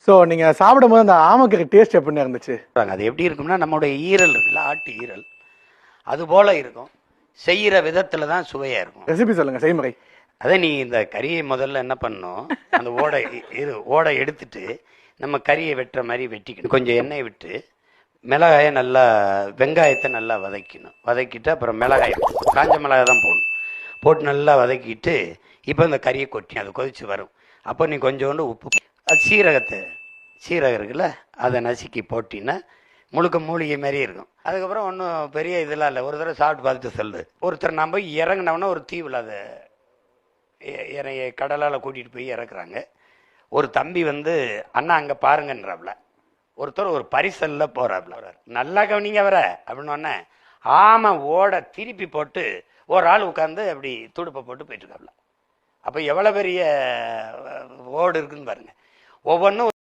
So நீங்க சாப்பிடும்போது அந்த ஆமக்கறி டேஸ்ட் எப்படின்னு இருந்துச்சு? அது எப்படி இருக்கும்னா நம்மளுடைய ஈரல் இருக்குல்ல, ஆட்டு ஈரல் அது போல இருக்கும். செய்கிற விதத்தில் தான் சுவையாக இருக்கும். ரெசிபி சொல்லுங்க, செய்முறை. அதே நீ இந்த கறியை முதல்ல என்ன பண்ணணும், அந்த ஓடை எடுத்துட்டு நம்ம கறியை வெட்டுற மாதிரி வெட்டிக்கணும். கொஞ்சம் எண்ணெய் விட்டு மிளகாயை நல்லா, வெங்காயத்தை நல்லா வதக்கணும். வதக்கிட்டு அப்புறம் மிளகாய், காஞ்ச மிளகாய் தான் போடணும். போட்டு நல்லா வதக்கிட்டு இப்போ இந்த கறியை கொட்டி அது கொதித்து வரும். அப்போ நீ கொஞ்சோண்டு உப்பு, அது சீரகம் இருக்குல்ல, அதை நசுக்கி போட்டின்னா முழுக்க மூலிகை மாதிரி இருக்கும். அதுக்கப்புறம் ஒன்றும் பெரிய இதெல்லாம் இல்லை. ஒரு தடவை சாப்பிட்டு பார்த்துட்டு சொல்லு. ஒருத்தர் நம்ம இறங்கினோன்னா ஒரு தீவில் அதை கடலால் கூட்டிகிட்டு போய் இறக்குறாங்க. ஒரு தம்பி வந்து அண்ணா அங்கே பாருங்கன்றாப்புல. ஒருத்தர் ஒரு பரிசலில் போகிறாப்புல. நல்லா கவனிங்க வர அப்படின்னு ஆமாம் ஓட திருப்பி போட்டு ஒரு ஆள் உட்காந்து அப்படி துடுப்பை போட்டு போயிட்டுருக்காப்புல. அப்போ எவ்வளோ பெரிய ஓடு இருக்குன்னு பாருங்கள். ஒவ்வொன்றும்